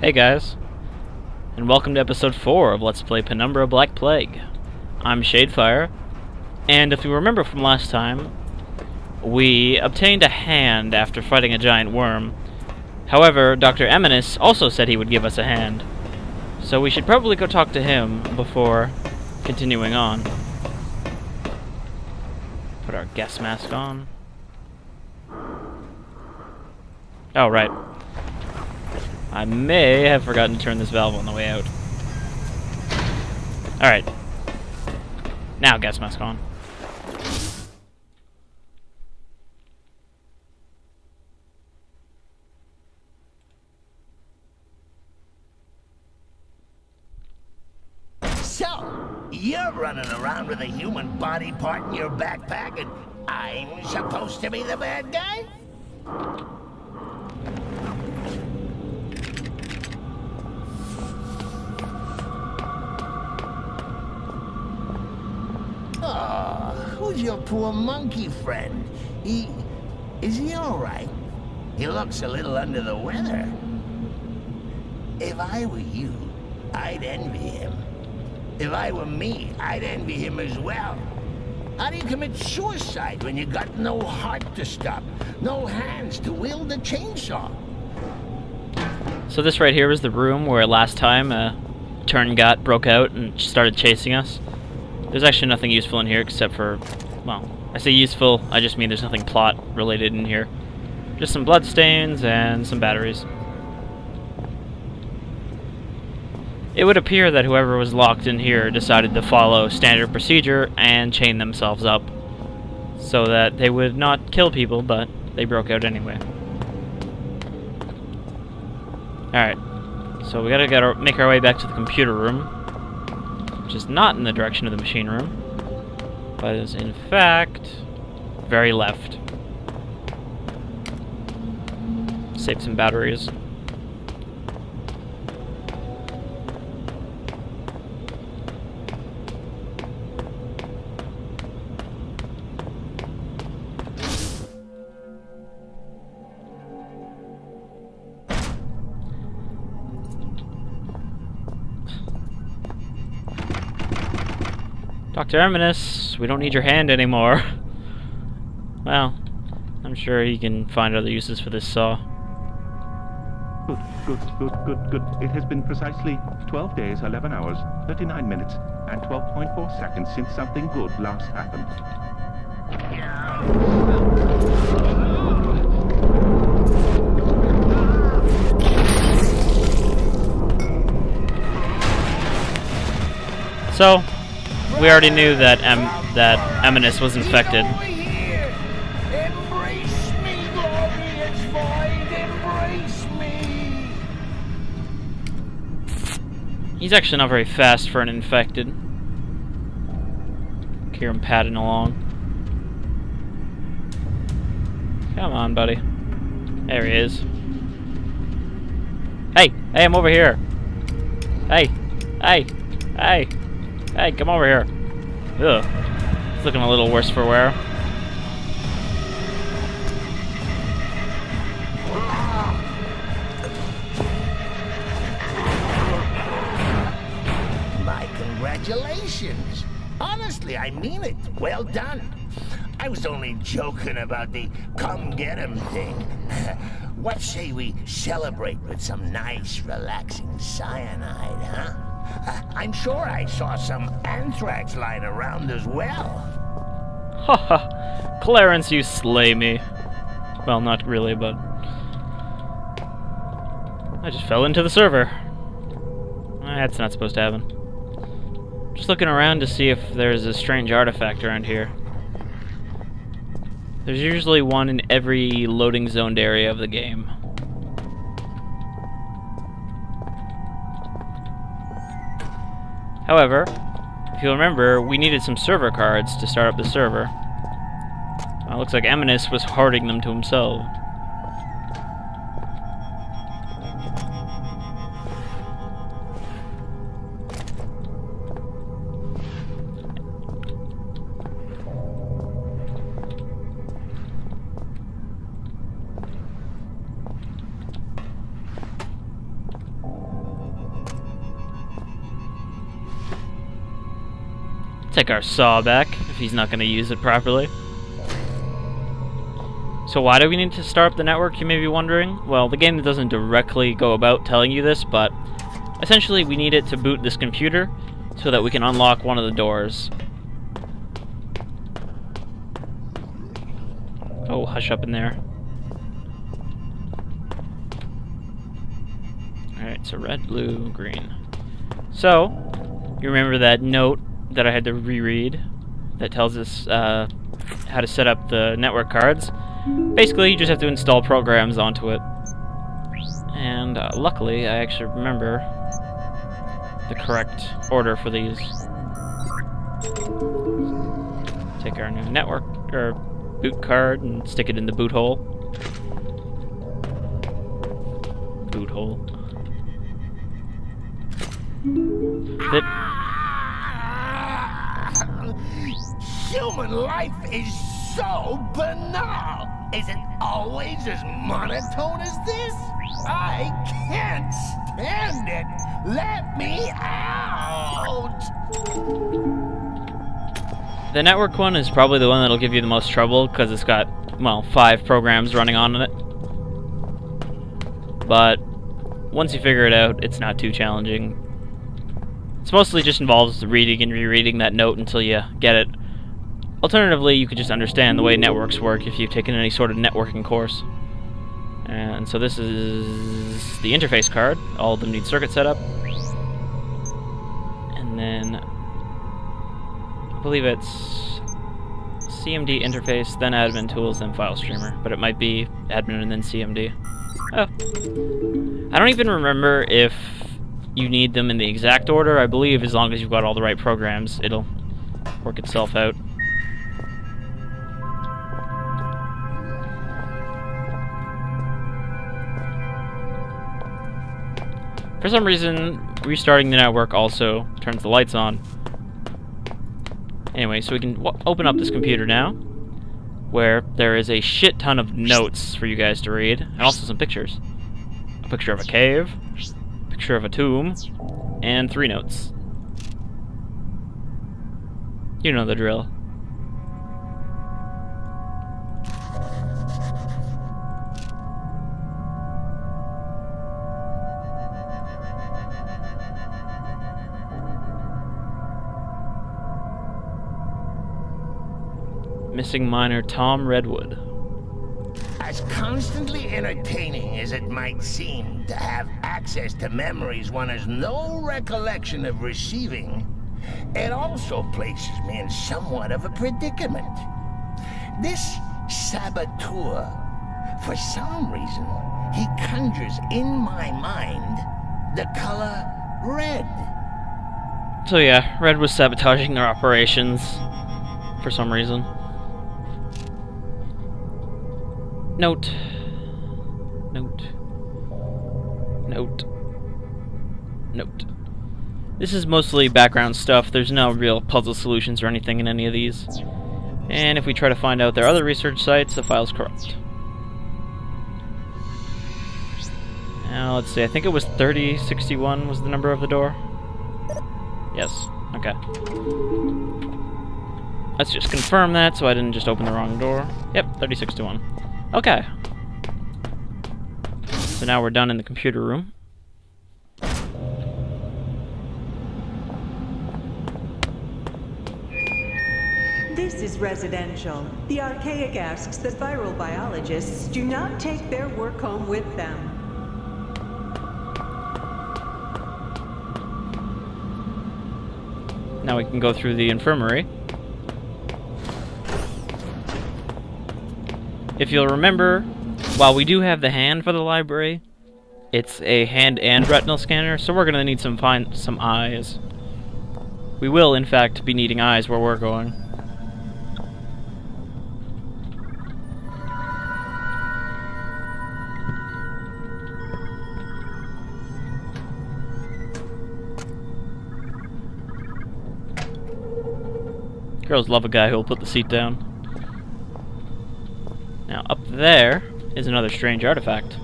Hey guys, and welcome to episode 4 of Let's Play Penumbra Black Plague. I'm Shadefyre, and if you remember from last time, we obtained a hand after fighting a giant worm. However, Dr. Eminiss also said he would give us a hand, so we should probably go talk to him before continuing on. Put our gas mask on. Oh, right. I may have forgotten to turn this valve on the way out. Alright. Now gas mask on. So, you're running around with a human body part in your backpack and I'm supposed to be the bad guy? Oh, who's your poor monkey friend? Is he all right? He looks a little under the weather. If I were you, I'd envy him. If I were me, I'd envy him as well. How do you commit suicide when you got no heart to stop, no hands to wield a chainsaw? So this right here was the room where last time a Turngat broke out and started chasing us. There's actually nothing useful in here except for, well, I say useful, I just mean there's nothing plot related in here. Just some bloodstains and some batteries. It would appear that whoever was locked in here decided to follow standard procedure and chain themselves up so that they would not kill people, but they broke out anyway. Alright, so we gotta make our way back to the computer room, which is not in the direction of the machine room, but is in fact very left. Save some batteries. Dr. Eminiss, we don't need your hand anymore. Well, I'm sure he can find other uses for this saw. Good. It has been precisely 12 days, 11 hours, 39 minutes, and 12.4 seconds since something good last happened. So, we already knew that Eminiss was infected. Embrace me, glorious void, embrace me! He's actually not very fast for an infected. Hear him padding along. Come on, buddy. There he is. Hey, I'm over here. Hey, come over here. Ugh. It's looking a little worse for wear. My congratulations. Honestly, I mean it. Well done. I was only joking about the come get 'em thing. What say we celebrate with some nice, relaxing cyanide, huh? I'm sure I saw some anthrax lying around as well. Haha, Clarence, you slay me. Well, not really, but I just fell into the server. That's not supposed to happen. Just looking around to see if there's a strange artifact around here. There's usually one in every loading zoned area of the game. However, if you'll remember, we needed some server cards to start up the server. Well, it looks like Eminiss was hoarding them to himself. Take our saw back, if he's not going to use it properly. So why do we need to start up the network, you may be wondering? Well, the game doesn't directly go about telling you this, but essentially we need it to boot this computer so that we can unlock one of the doors. Oh, hush up in there. Alright, so red, blue, green. So, you remember that note that I had to reread that tells us how to set up the network cards? Basically, you just have to install programs onto it. And luckily, I actually remember the correct order for these. Take our new network, or boot card, and stick it in the boot hole. Boot hole. Human life is so banal. Is it always as monotone as this? I can't stand it. Let me out. The network one is probably the one that'll give you the most trouble because it's got, well, 5 programs running on it. But once you figure it out, it's not too challenging. It mostly just involves reading and rereading that note until you get it. Alternatively, you could just understand the way networks work if you've taken any sort of networking course. And so this is the interface card. All of them need circuit setup. And then I believe it's CMD interface, then admin tools, then file streamer. But it might be admin and then CMD. Oh. I don't even remember if you need them in the exact order. I believe as long as you've got all the right programs, it'll work itself out. For some reason, restarting the network also turns the lights on. Anyway, so we can open up this computer now, where there is a shit ton of notes for you guys to read, and also some pictures. A picture of a cave, a picture of a tomb, and 3 notes. You know the drill. Missing miner Tom Redwood. As constantly entertaining as it might seem to have access to memories one has no recollection of receiving, it also places me in somewhat of a predicament. This saboteur, for some reason, he conjures in my mind the color red. So yeah, Red was sabotaging their operations for some reason. Note. Note. Note. Note. This is mostly background stuff. There's no real puzzle solutions or anything in any of these. And if we try to find out their other research sites, the file's corrupt. Now, let's see. I think it was 3061 was the number of the door. Yes. Okay. Let's just confirm that so I didn't just open the wrong door. Yep, 3061. Okay. So now we're done in the computer room. This is residential. The archaic asks that viral biologists do not take their work home with them. Now we can go through the infirmary. If you'll remember, while we do have the hand for the library, it's a hand and retinal scanner, so we're gonna need some eyes. We will, in fact, be needing eyes where we're going. Girls love a guy who'll put the seat down. Now, up there is another strange artifact.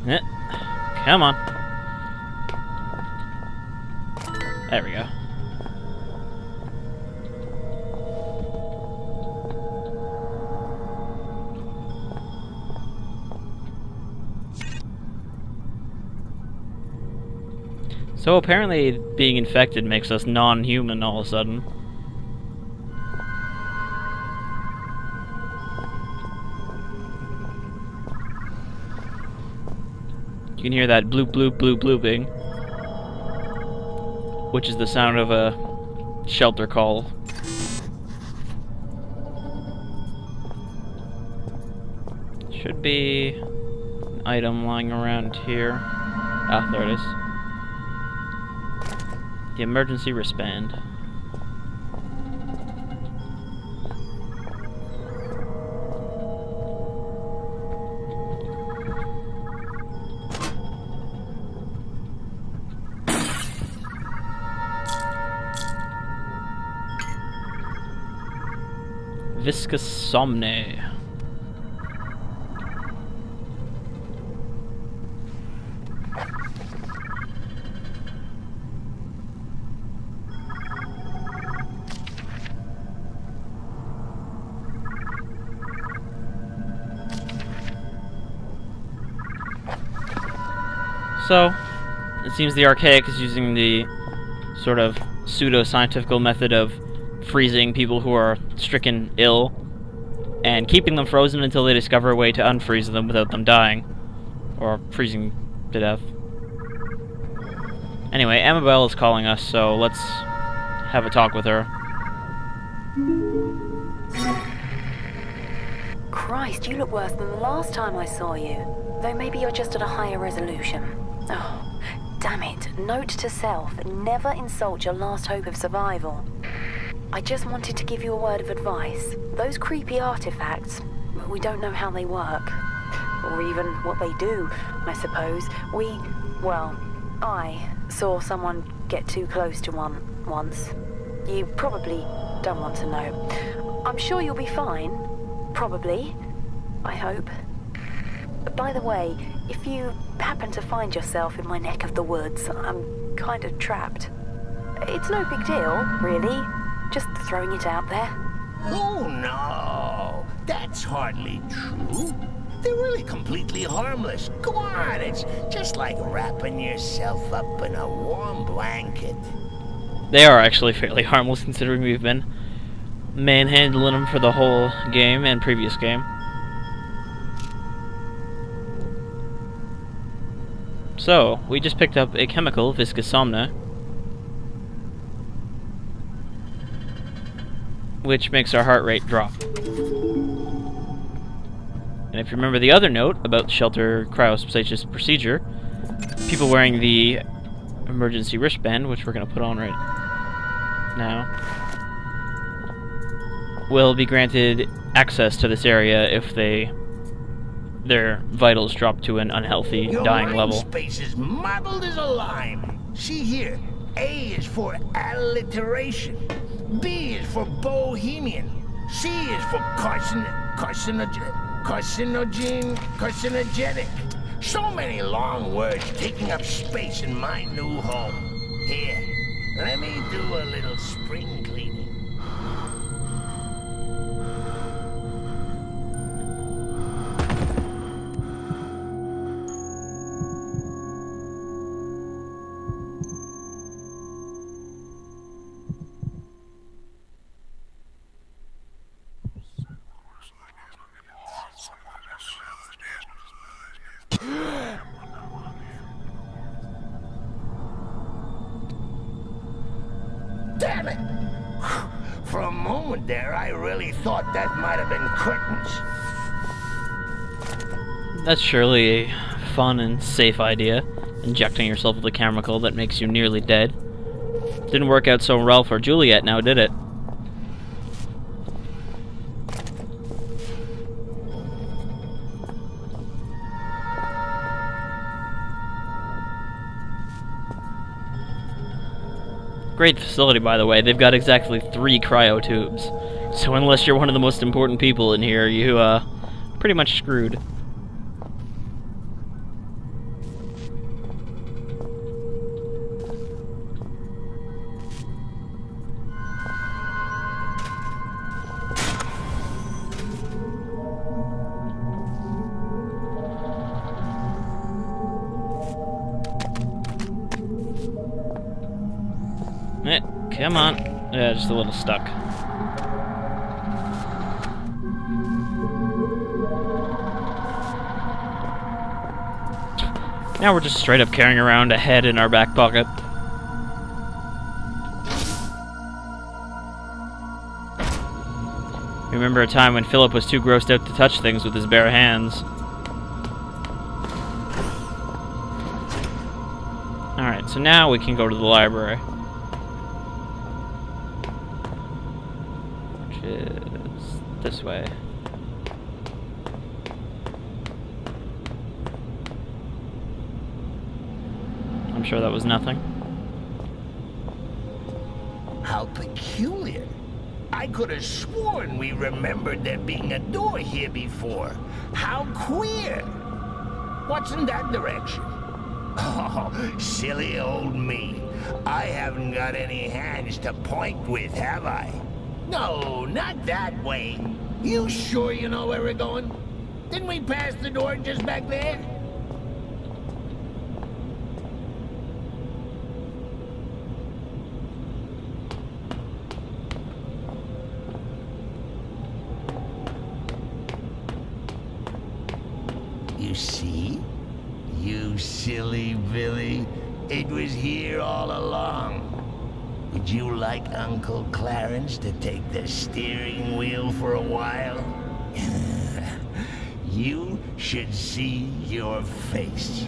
Come on. There we go. So apparently being infected makes us non-human all of a sudden. You can hear that bloop bloop bloop blooping, which is the sound of a shelter call. Should be an item lying around here. Ah, there it is. The emergency wristband. Viscous somne. So, it seems the Archaic is using the sort of pseudo-scientific method of freezing people who are stricken ill and keeping them frozen until they discover a way to unfreeze them without them dying or freezing to death. Anyway, Amabel is calling us, so let's have a talk with her. Christ, you look worse than the last time I saw you. Though maybe you're just at a higher resolution. Oh, damn it. Note to self, never insult your last hope of survival. I just wanted to give you a word of advice. Those creepy artifacts, we don't know how they work. Or even what they do, I suppose. I saw someone get too close to one once. You probably don't want to know. I'm sure you'll be fine. Probably. I hope. By the way, if you happen to find yourself in my neck of the woods, I'm kind of trapped. It's no big deal, really. Just throwing it out there. Oh, no. That's hardly true. They're really completely harmless. Go on, it's just like wrapping yourself up in a warm blanket. They are actually fairly harmless considering we've been manhandling them for the whole game and previous game. So, we just picked up a chemical, Viscous somne, which makes our heart rate drop. And if you remember the other note about shelter cryostasis procedure, people wearing the emergency wristband, which we're going to put on right now, will be granted access to this area if their vitals drop to an unhealthy, dying level. Your space is marbled as a lime. See here, A is for alliteration, B is for bohemian, C is for carcinogenic. So many long words taking up space in my new home. Here, let me do a little spring cleaning. Damn it! For a moment there, I really thought that might have been curtains. That's surely a fun and safe idea, injecting yourself with a chemical that makes you nearly dead. Didn't work out so well for Juliet now, did it? Great facility, by the way. They've got exactly 3 cryo tubes. So unless you're one of the most important people in here, you, pretty much screwed. Come on. Yeah, just a little stuck. Now we're just straight up carrying around a head in our back pocket. Remember a time when Philip was too grossed out to touch things with his bare hands. Alright, so now we can go to the library. Which is this way. I'm sure that was nothing. How peculiar. I could have sworn we remembered there being a door here before. How queer. What's in that direction? Oh, silly old me. I haven't got any hands to point with, have I? No, not that way. You sure you know where we're going? Didn't we pass the door just back there? You see? You silly Billy. It was here all along. Would you like Uncle Clarence to take the steering wheel for a while? You should see your face.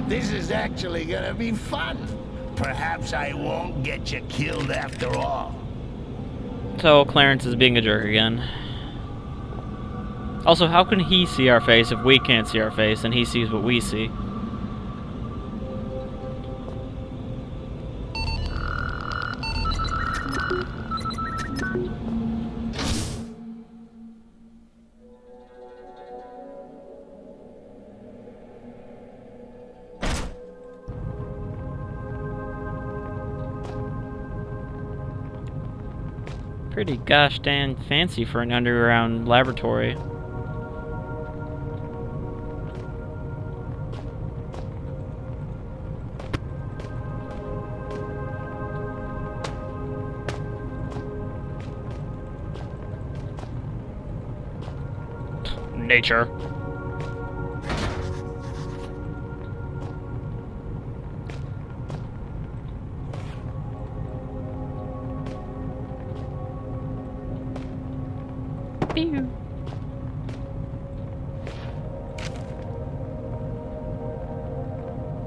This is actually gonna be fun. Perhaps I won't get you killed after all. So Clarence is being a jerk again. Also, how can he see our face if we can't see our face and he sees what we see? Pretty gosh dang fancy for an underground laboratory. Nature. Pew.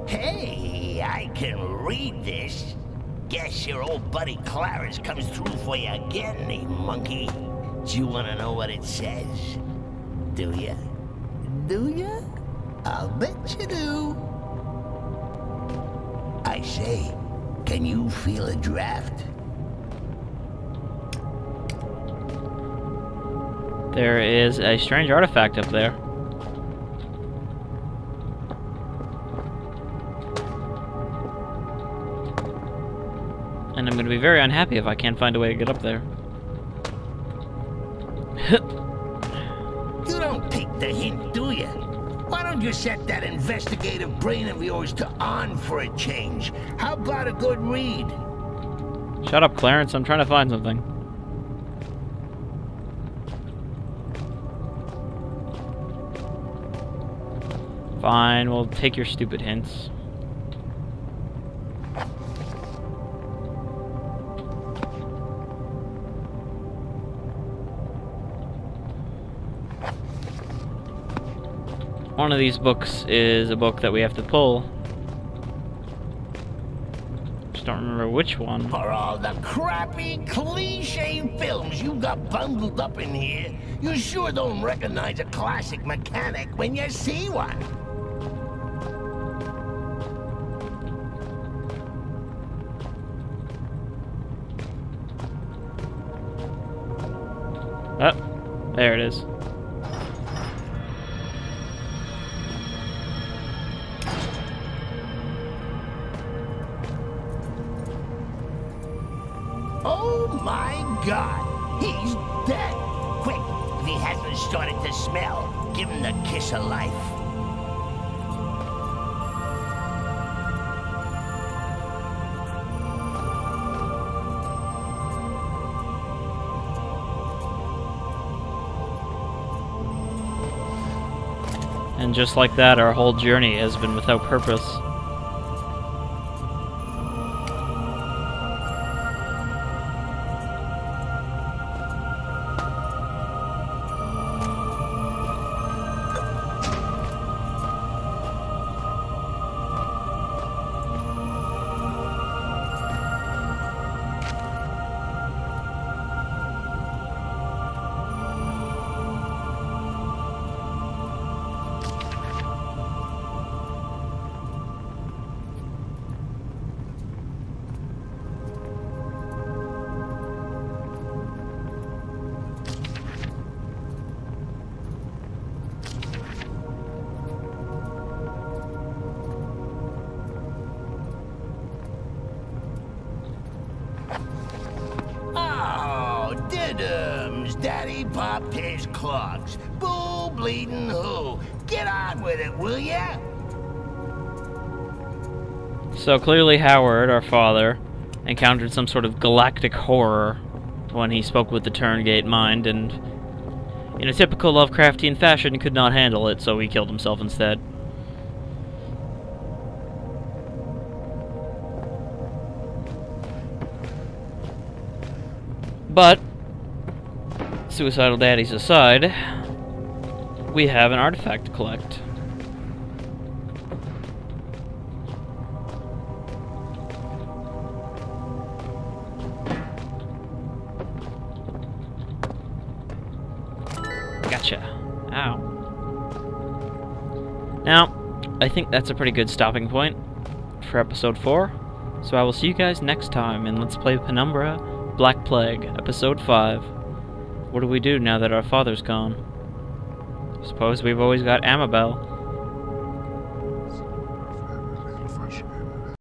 Hey, I can read this. Guess your old buddy Clarence comes through for you again, eh, monkey? Do you want to know what it says? Do ya? Do ya? I'll bet you do. I say, can you feel a draft? There is a strange artifact up there. And I'm going to be very unhappy if I can't find a way to get up there. You don't take the hint, do you? Why don't you set that investigative brain of yours to on for a change? How about a good read? Shut up, Clarence. I'm trying to find something. Fine, we'll take your stupid hints. One of these books is a book that we have to pull. Just don't remember which one. For all the crappy, cliche films you got bundled up in here, you sure don't recognize a classic mechanic when you see one. Oh, there it is. Oh my God, he's dead. Quick, if he hasn't started to smell, give him the kiss of life. And just like that, our whole journey has been without purpose. Daddy popped his clogs. Bull bleeding who? Get on with it, will ya? So clearly Howard, our father, encountered some sort of galactic horror when he spoke with the Turngate mind, and in a typical Lovecraftian fashion could not handle it, so he killed himself instead. But suicidal daddies aside, we have an artifact to collect. Gotcha. Ow. Now, I think that's a pretty good stopping point for episode 4, so I will see you guys next time in Let's Play Penumbra Black Plague, episode 5. What do we do now that our father's gone? Suppose we've always got Amabel.